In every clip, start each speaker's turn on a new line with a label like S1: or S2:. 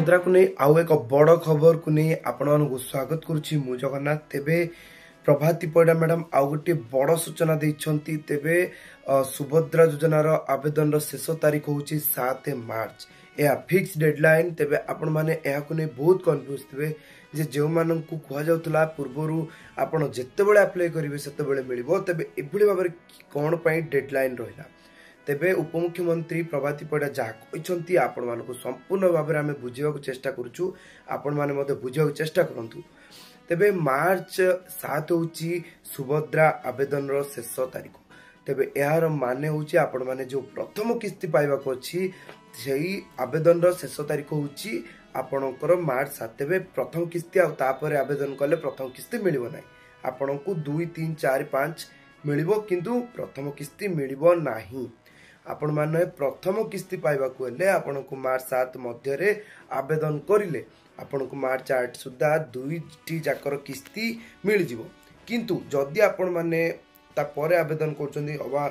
S1: सुभद्रा को नहीं आउ एक बड़ खबर को नहीं आपण स्वागत करुच्ची मु जगन्नाथ। तेबे प्रभाती परिडा मैडम आउ गोटे बड़ सूचना देइछंती। तेबे सुभद्रा योजनार आवेदन शेष तारीख होची 7 मार्च। यह फिक्स डेडलाइन। तेबे आपण माने एहा को नहीं बहुत कन्फ्यूज थे जे जो माननकु कुहा जाउतला पूर्वरु आपण जत्ते बेले अप्लाई करिवे सेते बेले मिलिबो। तेबे एभली भाबरे कोन पई डेडलाइन रहिला। तेबे उपमुख्यमंत्री प्रभाती परिडा जहाँ कहते आपण मानक संपूर्ण भाव में आम बुझा चेष्टा करुचु। आपण माने मते बुझा चेष्टा करंतु। तेबे मार्च 7 होची सुभद्रा आवेदन रो शेष तारीख। तेबे यार माने होची आपण माने जो प्रथम किस्ती पाइबाक अछि सेही आवेदन रो शेष तारीख होची आपणकर मार्च 7। तेबे प्रथम किस्ती आ तापर आवेदन कले प्रथम किस्ती मिलिबो नै। आपणकु 2 3 4 5 मिलिबो किंतु प्रथम किस्ती मिलिबो नाही। आपण माने प्रथम किस्ती पाइबाकू हेले आपणकु मार्च 7 मध्य रे आवेदन करिले आपणकु मार्च 8 सुद्धा 2टी जाकर किस्ती मिल जिवो। किंतु जदि आपण माने ता परे आवेदन करछन्ती अबा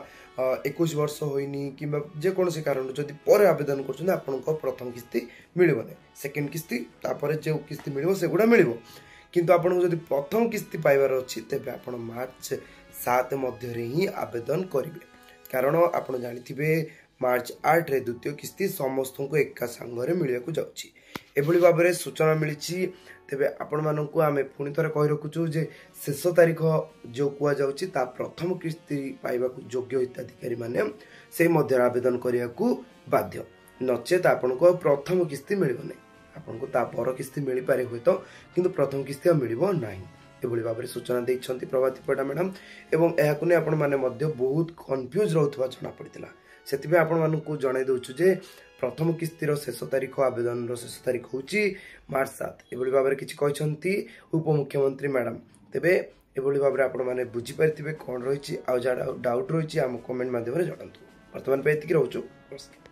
S1: 21 वर्ष होइनी किबा जे कोनसे कारण जदि परे आवेदन करछन्ती आपणको प्रथम किस्ती मिलिबो नै। सेकंड किस्ती तापरे जे किस्ती मिलिबो सेगुडा मिलिबो। किंतु आपणको जदि प्रथम किस्ती पाइबार अछि तेबे आपण मार्च 7 मध्य रे ही आवेदन करिवे। कारण आप जानी मार्च 8 रे द्वितीय किस्ती समस्त को एका सांगरे मिलवाक जाउछि। एभली भाव में सूचना मिली। तेबे आपण मानकु आमे पुणी थरे कहि रखुछु जे शेष तारीख जो कुआ जाउछि ता प्रथम किस्ती पाइबाक योग्य हिताधिकारी माने से मध्य आवेदन करियाकू बाध्य। नचेत आपनको प्रथम किस्ती मिलिबो नै। आपनको ता पर किस्ती मिली पारे होय तो किंतु प्रथम किस्ती मिलिबो नाही। एभली भाव में सूचना देइछंती प्रभाती परिडा मैडम। एवं एहाकु ने आपण माने मध्य बहुत कन्फ्यूज रहउथवा जणा पड़ितला। सेतिबे आपण मानकु जणाई दउछु जे प्रथम किस्तीर शेष तारीख आवेदन रो शेष तारीख होची मार्च 7। एभली भाव में किछि कहछंती उपमुख्यमंत्री मैडम। तेबे एभली भाव में आपण माने बुझी पारथिबे कोन रहिछि आ डाउट रहिछि हम कमेंट माध्यम रे जणांतु। वर्तमान पे एतिकी रहउछु। नमस्कार।